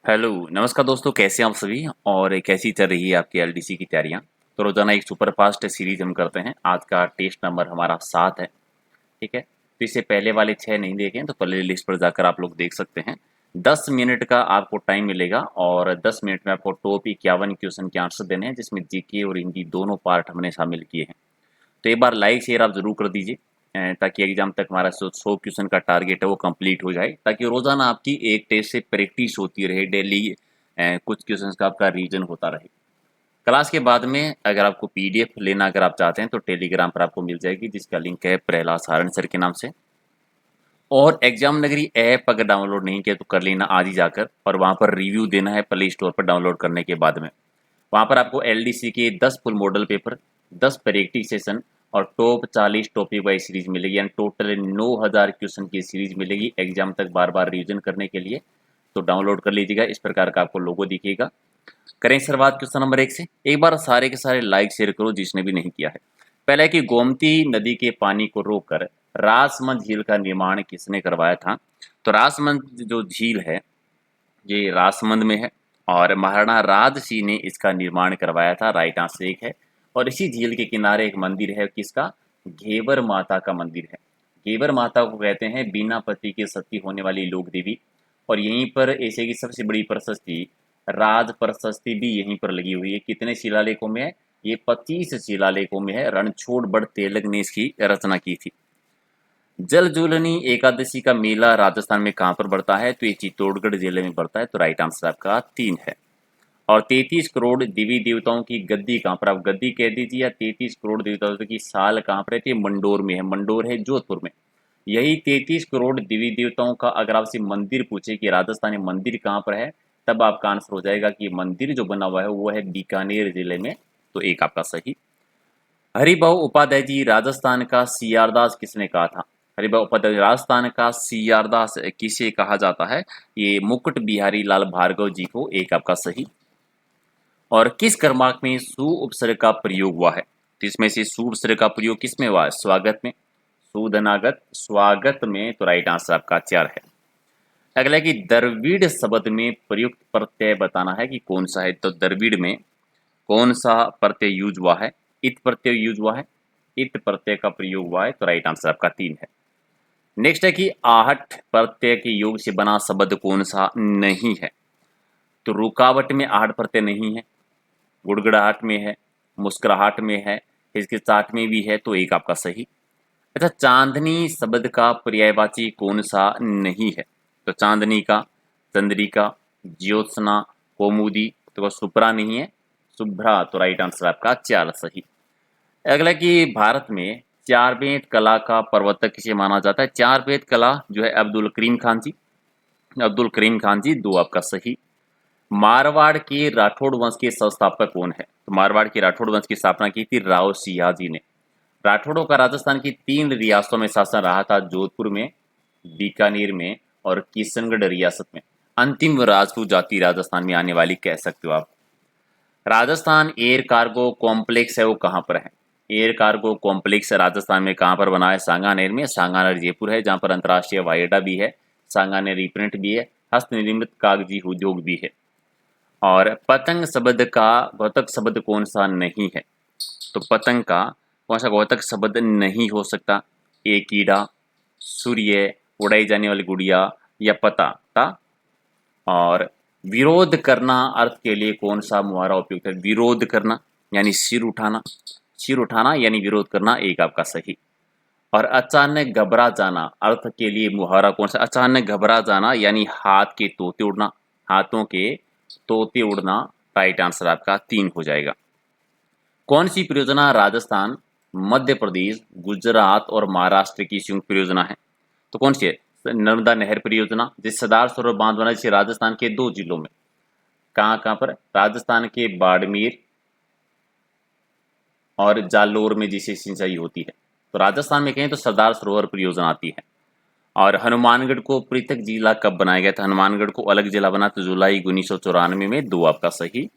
Hello, नमस्कार दोस्तों, कैसे हैं आप सभी और कैसी चल रही है आपकी एलडीसी की तैयारियां। तो रोजाना एक सुपर फास्ट सीरीज हम करते हैं। आज का टेस्ट नंबर हमारा 7 है। ठीक है, तो इससे पहले वाले 6 नहीं देखे हैं तो प्ले लिस्ट पर जाकर आप लोग देख सकते हैं। 10 मिनट का आपको टाइम मिलेगा और 10 मिनट में आपको टॉप 51 क्वेश्चन के आंसर देने हैं, जिसमें जीके और हिंदी दोनों पार्ट हमने शामिल किए हैं। तो एक बार लाइक शेयर आप जरूर कर दीजिए, ताकि एग्जाम तक हमारा 100 क्वेश्चन का टारगेट है वो कंप्लीट हो जाए, ताकि रोजाना आपकी एक टेस्ट से प्रैक्टिस होती रहे डेली। कुछ क्वेश्चंस का आपका रीजन होता रहे। क्लास के बाद में अगर आपको पीडीएफ लेना अगर आप चाहते हैं तो टेलीग्राम पर आपको मिल जाएगी, जिसका लिंक है प्रहलाद सारण सर के नाम से। और एग्जाम नगरी ऐप अगर डाउनलोड नहीं किया तो कर लेना आज ही जाकर, और वहाँ पर रिव्यू देना है प्ले स्टोर पर डाउनलोड करने के बाद में। वहाँ पर आपको एलडीसी के 10 full model paper, 10 practice session और टॉप 40 टॉपिक वाइज सीरीज मिलेगी, यानी टोटल 9000 क्वेश्चन की सीरीज मिलेगी एग्जाम तक बार बार रिवीजन करने के लिए। तो डाउनलोड कर लीजिएगा, इस प्रकार का आपको लोगो दिखेगा। करें शुरुआत क्वेश्चन नंबर 1 से। एक बार सारे के सारे लाइक शेयर करो जिसने भी नहीं किया है। पहला है कि गोमती नदी के पानी को रोककर राजमंद झील का निर्माण किसने करवाया था। तो राजमंद जो झील है ये राजसमंद में है, और महाराणा राज सिंह ने इसका निर्माण करवाया था। राइट आंसर एक है। और इसी झील के किनारे एक मंदिर है, किसका? घेवर माता का मंदिर है। घेवर माता को कहते हैं बिना पति के सती होने वाली लोक देवी। और यहीं पर एशिया की सबसे बड़ी प्रशस्ति राज प्रशस्ति भी यहीं पर लगी हुई है। कितने शिलालेखों में है? ये 25 शिलालेखों में है। रणछोड़ बड़ तेलग ने इसकी रचना की थी। जल जूलनी एकादशी का मेला राजस्थान में कहाँ पर बढ़ता है? तो ये चित्तौड़गढ़ जिले में बढ़ता है। तो राइट आंसर आपका 3 है। और 33 करोड़ देवी देवताओं की गद्दी कहाँ पर? आप गद्दी कह दीजिए, या 33 करोड़ देवताओं की साल कहाँ पर रहती है? मंडोर में है। मंडोर है जोधपुर में। यही 33 करोड़ देवी देवताओं का अगर आपसे मंदिर पूछे कि राजस्थान में मंदिर कहाँ पर है, तब आपका आंसर हो जाएगा कि मंदिर जो बना हुआ है वो है बीकानेर जिले में। तो एक आपका सही। हरिभाऊ उपाध्याय जी राजस्थान का सियारदास किसने कहा था? हरिभाऊ उपाध्याय राजस्थान का सियारदास किसे कहा जाता है? ये मुकुट बिहारी लाल भार्गव जी को। एक आपका सही। और किस क्रमांक में सु उपसर्ग का प्रयोग हुआ है? तो इसमें से सु उपसर्ग का प्रयोग किस में हुआ है? स्वागत में। सुधनागत स्वागत में। तो राइट आंसर आपका 4 है। अगला है कि द्रविड़ शब्द में प्रयुक्त प्रत्यय बताना है कि कौन सा है। तो द्रविड़ में कौन सा प्रत्यय यूज हुआ है? इत प्रत्यय यूज हुआ है। इत प्रत्यय का प्रयोग हुआ है। तो राइट आंसर आपका 3 है। नेक्स्ट है कि आहट प्रत्यय के योग से बना शब्द कौन सा नहीं है? तो रुकावट में आहट प्रत्यय नहीं है, गुड़गड़ाहट में है, मुस्कुराहट में है, हिचकिचाहट में भी है। तो एक आपका सही। अच्छा, चांदनी शब्द का पर्यायवाची कौन सा नहीं है? तो चांदनी का, चंद्रिका, ज्योत्सना, कौमुदी। तो वह सुप्रा नहीं है, शुभ्रा। तो राइट आंसर आपका 4 सही। अगला कि भारत में चार वेद कला का प्रवर्तक किसे माना जाता है? चार वेद कला जो है अब्दुल करीम खान जी। अब्दुल करीम खान जी, 2 आपका सही। मारवाड़ के राठौड़ वंश के संस्थापक कौन है? तो मारवाड़ के राठौड़ वंश की स्थापना की थी राव सियाजी ने। राठौड़ों का राजस्थान की 3 रियासतों में शासन रहा था, जोधपुर में, बीकानेर में और किशनगढ़ रियासत में। अंतिम राजपूत जाति राजस्थान में आने वाली कह सकते हो आप। राजस्थान एयर कार्गो कॉम्प्लेक्स है वो कहाँ पर है? एयर कार्गो कॉम्प्लेक्स राजस्थान में कहाँ पर बना है? सांगानेर में। सांगानेर जयपुर है, जहाँ पर अंतर्राष्ट्रीय हवाई अड्डा भी है, सांगानेर रिप्रिंट भी है, हस्तनिर्मित कागजी उद्योग भी है। और पतंग शब्द का घोतक शब्द कौन सा नहीं है? तो पतंग का कौन सा घोतक शब्द नहीं हो सकता? ए कीड़ा, सूर्य, उड़ाई जाने वाली गुड़िया, या पता ता। और विरोध करना अर्थ के लिए कौन सा मुहावरा उपयुक्त है? विरोध करना यानी सिर उठाना, सिर उठाना यानी विरोध करना। एक आपका सही। और अचानक घबरा जाना अर्थ के लिए मुहावरा कौन सा? अचानक घबरा जाना यानी हाथ के तोते उड़ना, हाथों के तोते उड़ना। राइट आंसर आपका 3 हो जाएगा। कौन सी परियोजना राजस्थान, मध्य प्रदेश, गुजरात और महाराष्ट्र की संयुक्त परियोजना है? तो कौन सी है? नर्मदा नहर परियोजना, जिस सरदार सरोवर बांध बना जिसे राजस्थान के 2 जिलों में। कहाँ कहाँ पर? राजस्थान के बाड़मेर और जालोर में जिसे सिंचाई होती है। तो राजस्थान में कहें तो सरदार सरोवर परियोजना आती है। और हनुमानगढ़ को पृथक जिला कब बनाया गया था? हनुमानगढ़ को अलग जिला बना तो जुलाई 1994 में। 2 आपका सही।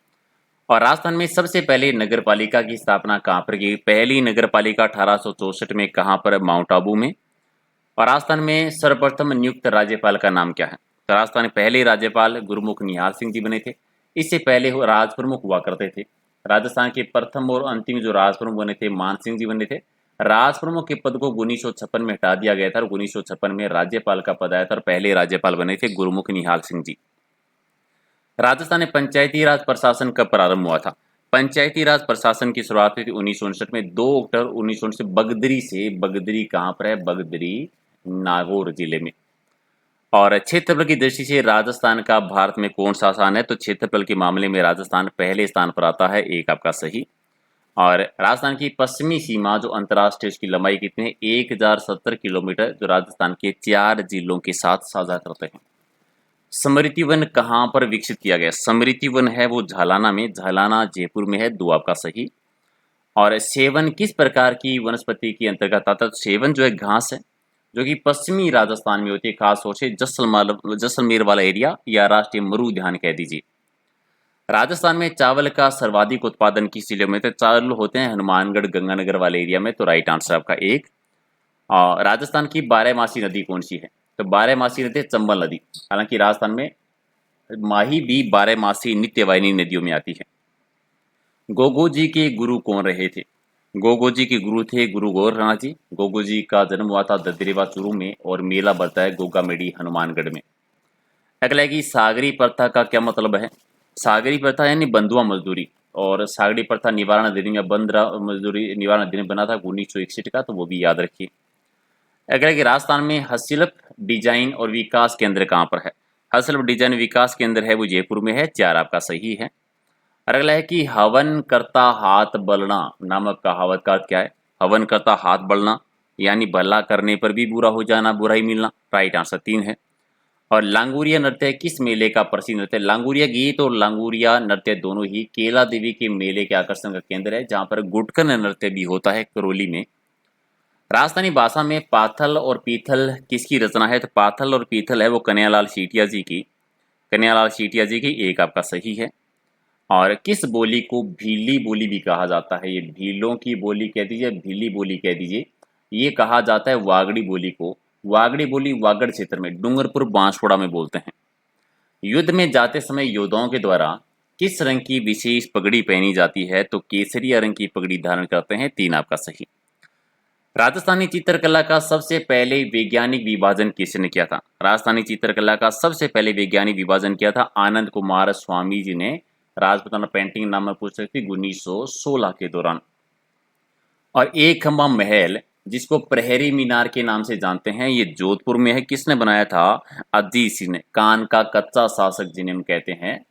और राजस्थान में सबसे पहले नगर पालिका की स्थापना कहाँ पर की? पहली नगर पालिका 1864 में। कहाँ पर? माउंट आबू में। और राजस्थान में सर्वप्रथम नियुक्त राज्यपाल का नाम क्या है? तो राजस्थान के पहले राज्यपाल गुरुमुख निहाल सिंह जी बने थे। इससे पहले वो राज प्रमुख हुआ करते थे। राजस्थान के प्रथम और अंतिम जो राज प्रमुख बने थे मान सिंह जी बने थे। राज प्रमुख के पद को 1956 में हटा दिया गया था और 1956 में राज्यपाल का पद आया था और पहले राज्यपाल बने थे गुरुमुख निहाल सिंह जी। राजस्थान में पंचायती राज प्रशासन कब प्रारंभ हुआ था? पंचायती राज प्रशासन की शुरुआत हुई थी 1959 में। 2 अक्टूबर 1959 बगदरी से। बगदरी कहाँ पर है? बगदरी नागौर जिले में। और क्षेत्रफल की दृष्टि से राजस्थान का भारत में कौन सा स्थान है? तो क्षेत्रफल के मामले में राजस्थान पहले स्थान पर आता है, एक आपका सही। और राजस्थान की पश्चिमी सीमा जो अंतर्राष्ट्रीय, उसकी लंबाई कितनी है? 1070 किलोमीटर, जो राजस्थान के 4 जिलों के साथ साझा करते हैं। स्मृति वन कहाँ पर विकसित किया गया? स्मृति वन है वो झालाना में, झालाना जयपुर में है, 2 आपका सही। और सेवन किस प्रकार की वनस्पति के अंतर्गत आता है? तो सेवन जो है घास है, जो कि पश्चिमी राजस्थान में होती है, खास तौर से जैसलमेर वाला एरिया या राष्ट्रीय मरु उद्यान कह दीजिए। राजस्थान में चावल का सर्वाधिक उत्पादन किस जिले में? तो चावल होते हैं हनुमानगढ़ गंगानगर वाले एरिया में, तो राइट आंसर आपका एक। राजस्थान की बारहमासी नदी कौन सी है? तो बारहमासी नदी है चंबल नदी। हालांकि राजस्थान में माही भी बारहमासी नित्यवाहिनी नदियों में आती है। गोगो जी के गुरु कौन रहे थे? गोगो जी के गुरु थे गुरु गोरखनाथ जी। गोगो जी का जन्म हुआ था ददरेवा चूरू में और मेला बढ़ता है गोगामेडी हनुमानगढ़ में। अगला है कि सागरी प्रथा का क्या मतलब है? सागरी प्रथा यानी बंधुआ मजदूरी। और सागरी प्रथा निवारण अधिनियम या बंधुआ मजदूरी निवारण अधिनियम बना था 1961 का, तो वो भी याद रखिए। अगला है कि राजस्थान में हस्तशिल्प डिजाइन और विकास केंद्र कहाँ पर है? हस्तशिल्प डिजाइन विकास केंद्र है वो जयपुर में है, 4 आपका सही है। और अगला है कि हवन करता हाथ बलना नामक कहावत का अर्थ क्या है? हवन करता हाथ बलना यानी भला करने पर भी बुरा हो जाना, बुराई मिलना, राइट आंसर 3 है। और लांगुरिया नृत्य किस मेले का प्रसिद्ध नृत्य? लांगुरिया गीत और लांगुरिया नृत्य दोनों ही केला देवी के मेले के आकर्षण का केंद्र है, जहां पर गुटकन नृत्य भी होता है करौली में। राजस्थानी भाषा में पाथल और पीथल किसकी रचना है? तो पाथल और पीथल है वो कन्हैयालाल सीटिया जी की। कन्हैयालाल सीटिया जी की, एक आपका सही है। और किस बोली को भीली बोली भी कहा जाता है? ये भीलों की बोली कह दीजिए, भीली बोली कह दीजिए। ये कहा जाता है वागड़ी बोली को। वागड़ी बोली वागड़ क्षेत्र में डूंगरपुर बांसवाड़ा में बोलते हैं। युद्ध में जाते समय योद्धाओं के द्वारा किस रंग की विशेष पगड़ी पहनी जाती है? तो केसरिया रंग की पगड़ी धारण करते हैं, 3 आपका सही। राजस्थानी चित्रकला का सबसे पहले वैज्ञानिक विभाजन किसने किया था? राजस्थानी चित्रकला का सबसे पहले वैज्ञानिक विभाजन किया था आनंद कुमार स्वामी जी ने। राजपूताना पेंटिंग नाम में पूछ सकती 1916 के दौरान। और एक खंबा महल जिसको प्रहरी मीनार के नाम से जानते हैं, ये जोधपुर में है, किसने बनाया था? अजीत सिंह ने। कान का कच्चा शासक जिन्हें हम कहते हैं।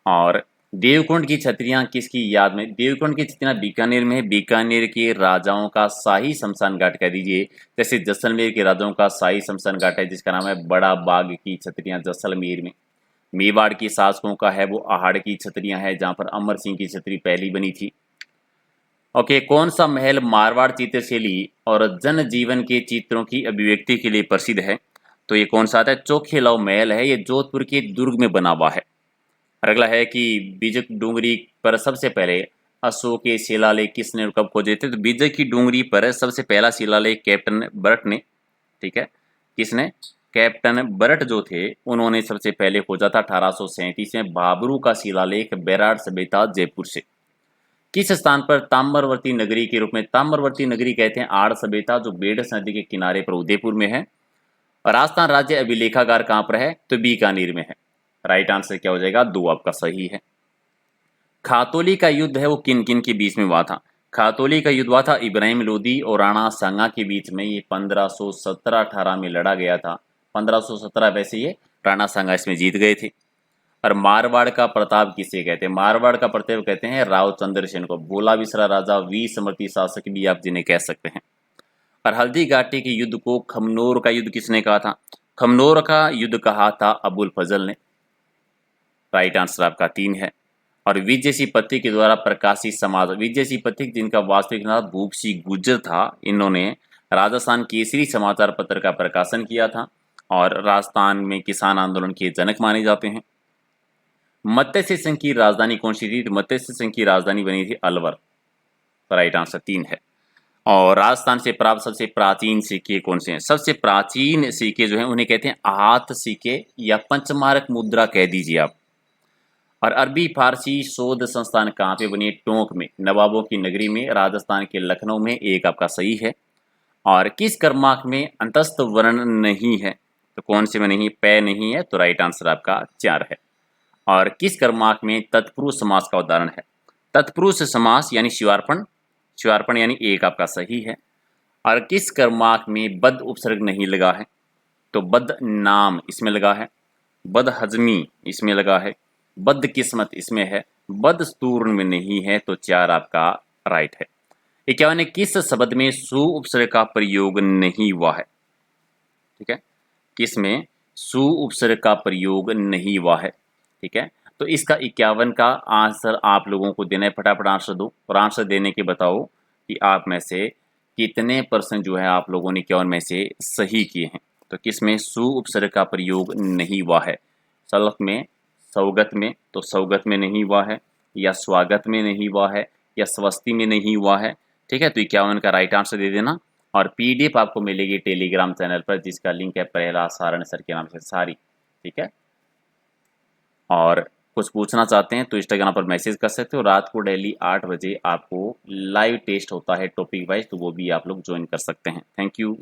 और देवकुंड की छतरियां किसकी याद में? देवकुंड की छतरियां बीकानेर में है, बीकानेर के राजाओं का शाही शमशान घाट कह दीजिए। जैसे जैसलमेर के राजाओं का शाही शमशान घाट है जिसका नाम है बड़ा बाग की छतरियां जैसलमेर में। मेवाड़ की शासकों का है वो आहाड़ की छतरियां है, जहां पर अमर सिंह की छतरी पहली बनी थी। ओके, कौन सा महल मारवाड़ चित्रशैली और जनजीवन के चित्रों की अभिव्यक्ति के लिए प्रसिद्ध है? तो ये कौन सा आता है? चोखेलाव महल है, ये जोधपुर के दुर्ग में बना हुआ है। और अगला है कि बीजक डूंगरी पर सबसे पहले अशोक के शिलालेख किसने और कब खोजे थे? तो बीजक की डूंगरी पर सबसे पहला शिलालेख कैप्टन बरट ने। ठीक है, किसने? कैप्टन बरट जो थे उन्होंने सबसे पहले खोजा था 1837 में। बाबरू का शिलालेख बैराट सभ्यता जयपुर से। किस स्थान पर ताम्रवर्ती नगरी के रूप में? ताम्रवर्ती नगरी कहते हैं आड़ सभ्यता जो बेडस नदी के किनारे पर उदयपुर में है। और राजस्थान राज्य अभिलेखागार कहाँ पर है? तो बीकानेर में है। राइट आंसर क्या हो जाएगा? 2 आपका सही है। खातोली का युद्ध है वो किन किन के बीच में हुआ था? खातोली का युद्ध हुआ था इब्राहिम लोदी और राणा सांगा के बीच में। ये 1517-18 में लड़ा गया था। 1517 वैसे ये राणा सांगा इसमें जीत गए थे। और मारवाड़ का प्रताप किसे कहते हैं? मारवाड़ का प्रताप कहते हैं राव चंद्रसेन को। भोला विसरा राजा, वीर समर्थी शासक भी आप जिन्हें कह सकते हैं। और हल्दी घाटी के युद्ध को खमनोर का युद्ध किसने कहा था? खमनोर का युद्ध कहा था अबुल फजल ने। राइट आंसर आपका 3 है। और विजय सिंह पथिक के द्वारा प्रकाशित समाज, विजय सिंह पथिक जिनका वास्तविक नाम भूप सिंह गुर्जर था, इन्होंने राजस्थान केसरी समाचार पत्र का प्रकाशन किया था और राजस्थान में किसान आंदोलन के जनक माने जाते हैं। मत्स्य संघ की राजधानी कौन सी थी? तो मत्स्य संघ की राजधानी बनी थी अलवर। राइट आंसर 3 है। और राजस्थान से प्राप्त सबसे प्राचीन सिक्के कौन से हैं? सबसे प्राचीन सिक्के जो हैं उन्हें कहते हैं आहत सिक्के या पंचमारक मुद्रा कह दीजिए आप। और अरबी फारसी शोध संस्थान कहाँ पे बनी है? टोंक में, नवाबों की नगरी में, राजस्थान के लखनऊ में। एक आपका सही है। और किस कर्माक में अंतस्थ वर्ण नहीं है? तो कौन से में नहीं? पै नहीं है, तो राइट आंसर आपका 4 है। और किस कर्माक में तत्पुरुष समास का उदाहरण है? तत्पुरुष समास यानी शिवार्पण, शिवार्पण यानी एक आपका सही है। और किस कर्माक में बद उपसर्ग नहीं लगा है? तो बद नाम इसमें लगा है, बद हजमी इसमें लगा है, बद किस्मत इसमें है, बद स्तूर्ण में नहीं है, तो 4 आपका राइट है। 51 किस शब्द में सु उपसर्ग का प्रयोग नहीं हुआ है? ठीक है, किस में सु उपसर्ग का प्रयोग नहीं हुआ है? ठीक है, तो इसका 51 का आंसर आप लोगों को देना है। फटाफट आंसर दो, और आंसर देने के बताओ कि आप में से कितने परसेंट जो है आप लोगों ने 51 में से सही किए हैं। तो किस में सु उपसर्ग का प्रयोग नहीं हुआ है? सलफ में, सौगत में, तो सौगत में नहीं हुआ है, या स्वागत में नहीं हुआ है, या स्वस्ति में नहीं हुआ है। ठीक है, तो 51 का राइट आंसर दे देना। और पीडीएफ आपको मिलेगी टेलीग्राम चैनल पर, जिसका लिंक है प्रहलाद सारण सर के नाम से सारी। ठीक है, और कुछ पूछना चाहते हैं तो इंस्टाग्राम पर मैसेज कर सकते हो। रात को डेली 8 बजे आपको लाइव टेस्ट होता है टॉपिक वाइज, तो वो भी आप लोग ज्वाइन कर सकते हैं। Thank you.